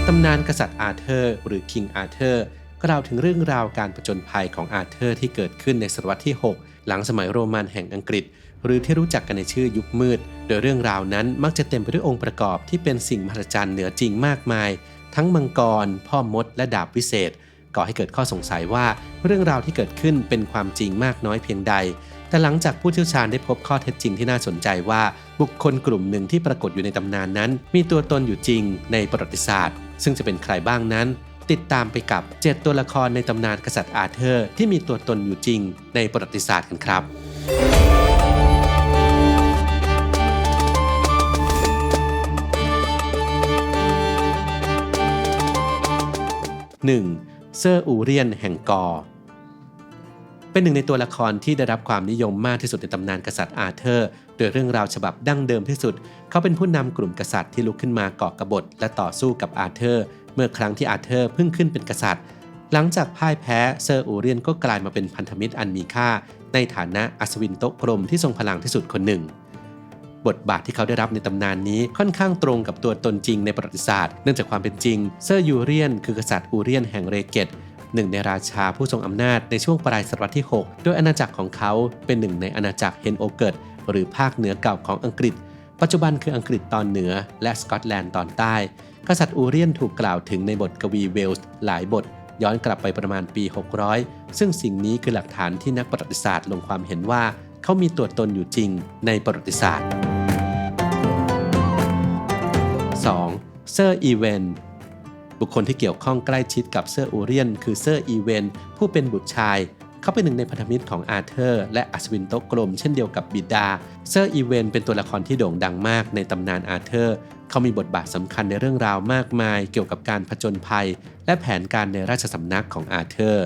ตำนานกษัตริย์อาเธอร์หรือคิงอาเธอร์กล่าวถึงเรื่องราวการผจญภัยของอาเธอร์ที่เกิดขึ้นในศตวรรษที่ 6 หลังสมัยโรมันแห่งอังกฤษหรือที่รู้จักกันในชื่อยุคมืดโดยเรื่องราวนั้นมักจะเต็มไปด้วยองค์ประกอบที่เป็นสิ่งมหัศจรรย์เหนือจริงมากมายทั้งมังกรพ่อมดและดาบวิเศษก่อให้เกิดข้อสงสัยว่าเรื่องราวที่เกิดขึ้นเป็นความจริงมากน้อยเพียงใดแต่หลังจากผู้เชี่ยวชาญได้พบข้อเท็จจริงที่น่าสนใจว่าบุคคลกลุ่มหนึ่งที่ปรากฏอยู่ในตำนานนั้นมีตัวตนอยู่จริงในประวัติศาสตร์ซึ่งจะเป็นใครบ้างนั้นติดตามไปกับ 7 ตัวละครในตำนานกษัตริย์อาเธอร์ที่มีตัวตนอยู่จริงในประวัติศาสตร์กันครับ 1. เซอร์อูเรียนแห่งกอร์เป็นหนึ่งในตัวละครที่ได้รับความนิยมมากที่สุดในตำนานกษัตริย์อาเธอร์โดยเรื่องราวฉบับดั้งเดิมที่สุดเขาเป็นผู้นำกลุ่มกษัตริย์ที่ลุกขึ้นมาก่อกบฏและต่อสู้กับอาเธอร์เมื่อครั้งที่อาเธอร์เพิ่งขึ้นเป็นกษัตริย์หลังจากพ่ายแพ้เซอร์อูเรียนก็กลายมาเป็นพันธมิตรอันมีค่าในฐานะอัศวินโต๊ะกลมที่ทรงพลังที่สุดคนหนึ่งบทบาทที่เขาได้รับในตำนานนี้ค่อนข้างตรงกับตัวตนจริงในประวัติศาสตร์เนื่องจากความเป็นจริงเซอร์ยูเรียนคือกษัตริย์อูเรียนแห่งเรเกตหนึ่งในราชาผู้ทรงอำนาจในช่วงปลายศตวรรษที่ 6 โดยอาณาจักรของเขาเป็นหนึ่งในอาณาจักรเฮนโอเกิร์ตหรือภาคเหนือเก่าของอังกฤษปัจจุบันคืออังกฤษตอนเหนือและสกอตแลนด์ตอนใต้กษัตริย์อูเรียนถูกกล่าวถึงในบทกวีเวลส์หลายบทย้อนกลับไปประมาณปี 600 ซึ่งสิ่งนี้คือหลักฐานที่นักประวัติศาสตร์ลงความเห็นว่าเขามีตัวตนอยู่จริงในประวัติศาสตร์ 2. เซอร์อีเวนบุคคลที่เกี่ยวข้องใกล้ชิดกับเซอร์อูเรียนคือเซอร์อีเวนผู้เป็นบุตรชายเขาเป็นหนึ่งในพันธมิตรของอาเธอร์และอัศวินโต๊ะกลมเช่นเดียวกับบิดาเซอร์อีเวนเป็นตัวละครที่โด่งดังมากในตำนานอาเธอร์เขามีบทบาทสำคัญในเรื่องราวมากมายเกี่ยวกับการผจญภัยและแผนการในราชสำนักของอาเธอร์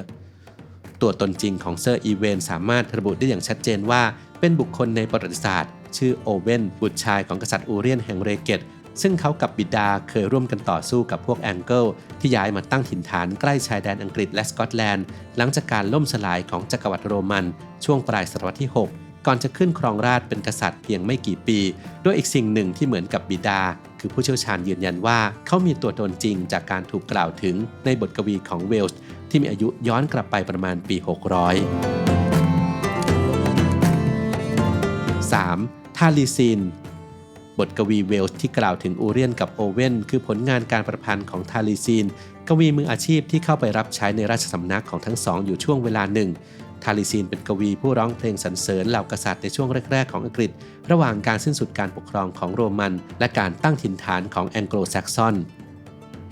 ตัวตนจริงของเซอร์อีเวนสามารถระบุได้อย่างชัดเจนว่าเป็นบุคคลในประวัติศาสตร์ชื่อโอเวนบุตรชายของกษัตริย์อูเรียนแห่งเรเกตซึ่งเขากับบิดาเคยร่วมกันต่อสู้กับพวกแองเกิลที่ย้ายมาตั้งถิ่นฐานใกล้ชายแดนอังกฤษและสกอตแลนด์หลังจากการล่มสลายของจักรวรรดิโรมันช่วงปลายศตวรรษที่ 6 ก่อนจะขึ้นครองราชย์เป็นกษัตริย์เพียงไม่กี่ปีด้วยอีกสิ่งหนึ่งที่เหมือนกับบิดาคือผู้เชี่ยวชาญยืนยันว่าเขามีตัวตนจริงจากการถูกกล่าวถึงในบทกวีของเวลส์ที่มีอายุย้อนกลับไปประมาณปี 600 3. ทาลีซีนบทกวีเวลส์ที่กล่าวถึงอูเรียนกับโอเว่นคือผลงานการประพันธ์ของทาลีซีนกวีมืออาชีพที่เข้าไปรับใช้ในราชสำนักของทั้งสองอยู่ช่วงเวลาหนึ่งทาลีซีนเป็นกวีผู้ร้องเพลงสรรเสริญเหล่ากษัตริย์ในช่วงแรกๆของอังกฤษระหว่างการสิ้นสุดการปกครองของโรมันและการตั้งถิ่นฐานของแองโกลแซกซอน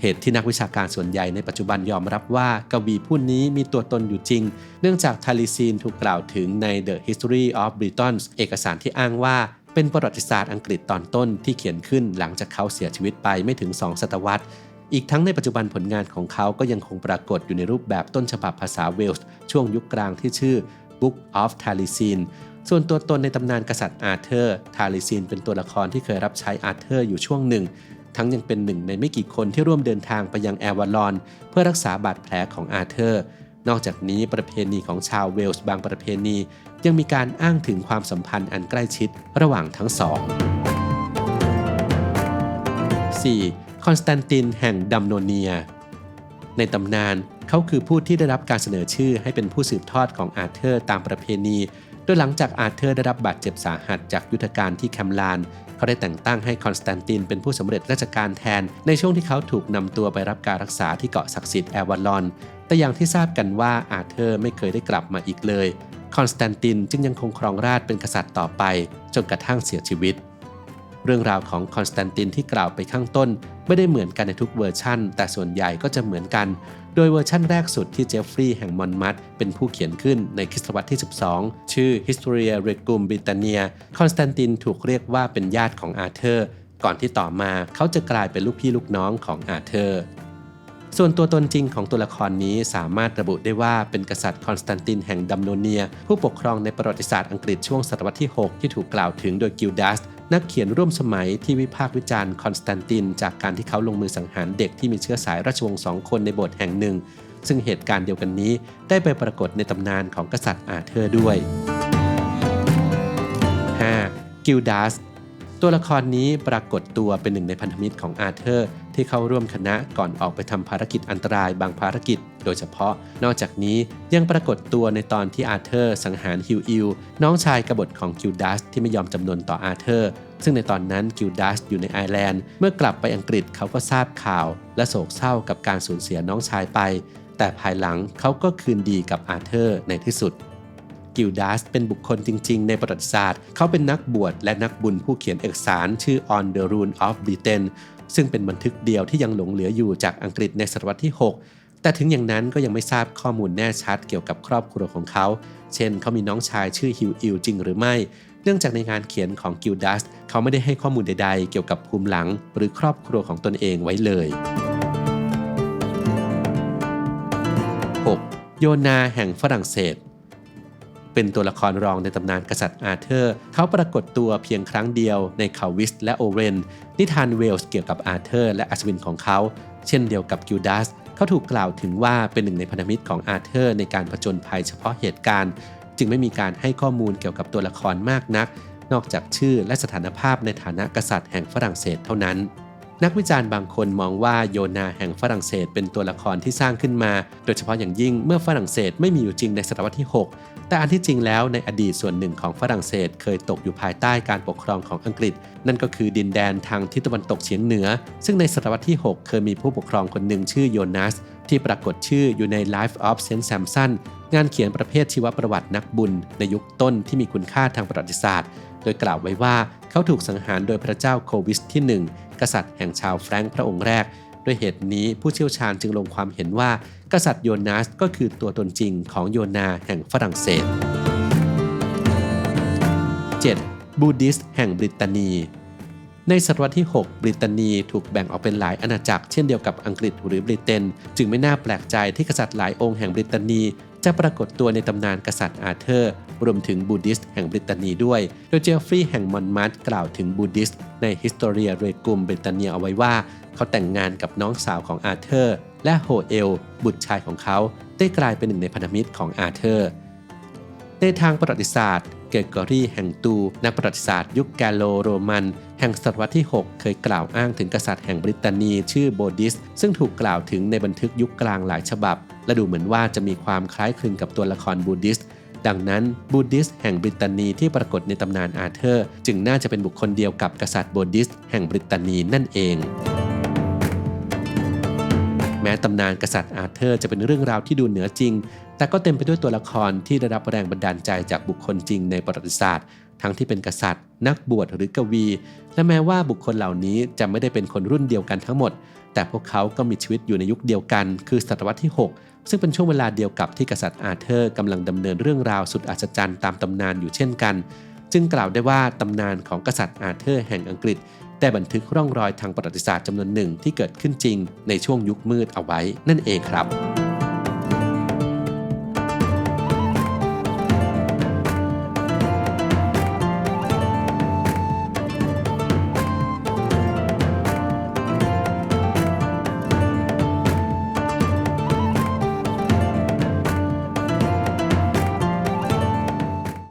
เหตุที่นักวิชาการส่วนใหญ่ในปัจจุบันยอมรับว่ากวีผู้นี้มีตัวตนอยู่จริงเนื่องจากทาลีซีนถูกกล่าวถึงใน The History of Britons เอกสารที่อ้างว่าเป็นประวัติศาสตร์อังกฤษตอนต้นที่เขียนขึ้นหลังจากเขาเสียชีวิตไปไม่ถึง2 ศตวรรษอีกทั้งในปัจจุบันผลงานของเขาก็ยังคงปรากฏอยู่ในรูปแบบต้นฉบับภาษาเวลส์ช่วงยุคกลางที่ชื่อ Book of Taliesin ส่วนตัวตนในตำนานกษัตริย์อาเธอร์ทาลีซีนเป็นตัวละครที่เคยรับใช้อาเธอร์อยู่ช่วงหนึ่งทั้งยังเป็นหนึ่งในไม่กี่คนที่ร่วมเดินทางไปยังแอวาลอนเพื่อรักษาบาดแผลของอาเธอร์นอกจากนี้ประเพณีของชาวเวลส์บางประเพณียังมีการอ้างถึงความสัมพันธ์อันใกล้ชิดระหว่างทั้งสอง 4. คอนสแตนตินแห่งดัมโนเนียในตำนานเขาคือผู้ที่ได้รับการเสนอชื่อให้เป็นผู้สืบทอดของอาเธอร์ตามประเพณีโดยหลังจากอาเธอร์ได้รับบาดเจ็บสาหัสจากยุทธการที่แคมลานเขาได้แต่งตั้งให้คอนสแตนตินเป็นผู้สำเร็จราชการแทนในช่วงที่เขาถูกนำตัวไปรับการรักษาที่เกาะศักดิ์สิทธิ์แอวาลอนแต่อย่างที่ทราบกันว่าอาเธอร์ไม่เคยได้กลับมาอีกเลยคอนสแตนตินจึงยังคงครองราชย์เป็นกษัตริย์ต่อไปจนกระทั่งเสียชีวิตเรื่องราวของคอนสแตนตินที่กล่าวไปข้างต้นไม่ได้เหมือนกันในทุกเวอร์ชั่นแต่ส่วนใหญ่ก็จะเหมือนกันโดยเวอร์ชั่นแรกสุดที่เจฟฟรีย์แห่งมอนมัธเป็นผู้เขียนขึ้นในคริสตวรรษที่ 12 ชื่อ Historia Regum Britannia คอนสแตนตินถูกเรียกว่าเป็นญาติของอาเธอร์ก่อนที่ต่อมาเขาจะกลายเป็นลูกพี่ลูกน้องของอาเธอร์ส่วนตัวตนจริงของตัวละครนี้สามารถระบุได้ว่าเป็นกษัตริย์คอนสแตนตินแห่งดัมโนเนียผู้ปกครองในประวัติศาสตร์อังกฤษช่วงศตวรรษที่ 6 ที่ถูกกล่าวถึงโดยกิลดัสนักเขียนร่วมสมัยที่วิพากษ์วิจารณ์คอนสแตนตินจากการที่เขาลงมือสังหารเด็กที่มีเชื้อสายราชวงศ์2 คนในโบสถ์แห่งหนึ่งซึ่งเหตุการณ์เดียวกันนี้ได้ไปปรากฏในตำนานของกษัตริย์อาเธอร์ด้วย 5. กิลดัส ตัวละครนี้ปรากฏตัวเป็นหนึ่งในพันธมิตรของอาร์เธอร์ที่เข้าร่วมคณะก่อนออกไปทำภารกิจอันตรายบางภารกิจโดยเฉพาะนอกจากนี้ยังปรากฏตัวในตอนที่อาร์เธอร์สังหารฮิวอิลน้องชายกบฏของกิลดัสที่ไม่ยอมจำนนต่ออาร์เธอร์ซึ่งในตอนนั้นกิลดัสอยู่ในไอร์แลนด์เมื่อกลับไปอังกฤษเขาก็ทราบข่าวและโศกเศร้ากับการสูญเสียน้องชายไปแต่ภายหลังเขาก็คืนดีกับอาร์เธอร์ในที่สุดกิลดัสเป็นบุคคลจริงๆในประวัติศาสตร์เขาเป็นนักบวชและนักบุญผู้เขียนเอกสารชื่อ On the Rune of Britain ซึ่งเป็นบันทึกเดียวที่ยังหลงเหลืออยู่จากอังกฤษในศตวรรษที่ 6 แต่ถึงอย่างนั้นก็ยังไม่ทราบข้อมูลแน่ชัดเกี่ยวกับครอบครัวของเขาเช่นเขามีน้องชายชื่อฮิวอิลจริงหรือไม่เนื่องจากในงานเขียนของกิลดัสเขาไม่ได้ให้ข้อมูลใดๆเกี่ยวกับภูมิหลังหรือครอบครัวของตนเองไว้เลย 6. โยนาแห่งฝรั่งเศสเป็นตัวละครรองในตำนานกษัตริย์อาร์เธอร์เขาปรากฏตัวเพียงครั้งเดียวในคาวิสและโอเรนนิทานเวลส์เกี่ยวกับอาร์เธอร์และอัศวินของเขาเช่นเดียวกับกิลดัสเขาถูกกล่าวถึงว่าเป็นหนึ่งในพันธมิตรของอาร์เธอร์ในการผจญภัยเฉพาะเหตุการณ์จึงไม่มีการให้ข้อมูลเกี่ยวกับตัวละครมากนักนอกจากชื่อและสถานภาพในฐานะกษัตริย์แห่งฝรั่งเศสเท่านั้นนักวิจารณ์บางคนมองว่าโยนาแห่งฝรั่งเศสเป็นตัวละครที่สร้างขึ้นมาโดยเฉพาะอย่างยิ่งเมื่อฝรั่งเศสไม่มีอยู่จริงในศตวรรษที่ 6 แต่อันที่จริงแล้วในอดีตส่วนหนึ่งของฝรั่งเศสเคยตกอยู่ภายใต้การปกครองของอังกฤษนั่นก็คือดินแดนทางทิศตะวันตกเฉียงเหนือซึ่งในศตวรรษที่ 6 เคยมีผู้ปกครองคนหนึ่งชื่อโยนัสที่ปรากฏชื่ออยู่ใน Life of Saint Samson งานเขียนประเภทชีวประวัตินักบุญในยุคต้นที่มีคุณค่าทางประวัติศาสตร์โดยกล่าวไว้ว่าเขาถูกสังหารโดยพระเจ้าโควิสที่ 1 กษัตริย์แห่งชาวแฟรงก์พระองค์แรกด้วยเหตุนี้ผู้เชี่ยวชาญจึงลงความเห็นว่ากษัตริย์โยนัสก็คือตัวตนจริงของโยนาแห่งฝรั่งเศส 7. บูดิสต์แห่งบริตานีในศตวรรษที่ 6 บริตานีถูกแบ่งออกเป็นหลายอาณาจักรเช่นเดียวกับอังกฤษหรือบริเตนจึงไม่น่าแปลกใจที่กษัตริย์หลายองค์แห่งบริตานีจะปรากฏตัวในตำนานกษัตริย์อาร์เธอร์รวมถึงบูดิสต์แห่งบริตานีด้วยโดยเจฟฟรีย์แห่งมอนมัธกล่าวถึงบูดิสต์ใน Historia Regum Britannia เอาไว้ว่าเขาแต่งงานกับน้องสาวของอาร์เธอร์และโฮเอลบุตรชายของเขาได้กลายเป็นหนึ่งในพันธมิตรของอาร์เธอร์ในทางประวัติศาสตร์เกเกอรี่แห่งตูนักประวัติศาสตร์ยุคแกโลโรมันแห่งศตวรรษที่ 6 เคยกล่าวอ้างถึงกษัตริย์แห่งบริตานีชื่อโบดิสซึ่งถูกกล่าวถึงในบันทึกยุคกลางหลายฉบับและดูเหมือนว่าจะมีความคล้ายคลึงกับตัวละครบูดิสดังนั้นบูดิสแห่งบริตานีที่ปรากฏในตำนานอาร์เธอร์จึงน่าจะเป็นบุคคลเดียวกับกษัตริย์โบดิสแห่งบริตานีนั่นเองแม้ตำนานกษัตริย์อาร์เธอร์จะเป็นเรื่องราวที่ดูเหนือจริงแต่ก็เต็มไปด้วยตัวละครที่ได้รับแรงบันดาลใจจากบุคคลจริงในประวัติศาสตร์ทั้งที่เป็นกษัตริย์นักบวชหรือกวีและแม้ว่าบุคคลเหล่านี้จะไม่ได้เป็นคนรุ่นเดียวกันทั้งหมดแต่พวกเขาก็มีชีวิตอยู่ในยุคเดียวกันคือศตวรรษที่ 6 ซึ่งเป็นช่วงเวลาเดียวกับที่กษัตริย์อาร์เธอร์กำลังดำเนินเรื่องราวสุดอัศจรรย์ตามตำนานอยู่เช่นกันจึงกล่าวได้ว่าตำนานของกษัตริย์อาร์เธอร์แห่งอังกฤษได้บันทึกร่องรอยทางประวัติศาสตร์จำนวนหนึ่งที่เกิดขึ้นจริงในช่วงยุคมืดเอาไว้นั่นเองครับ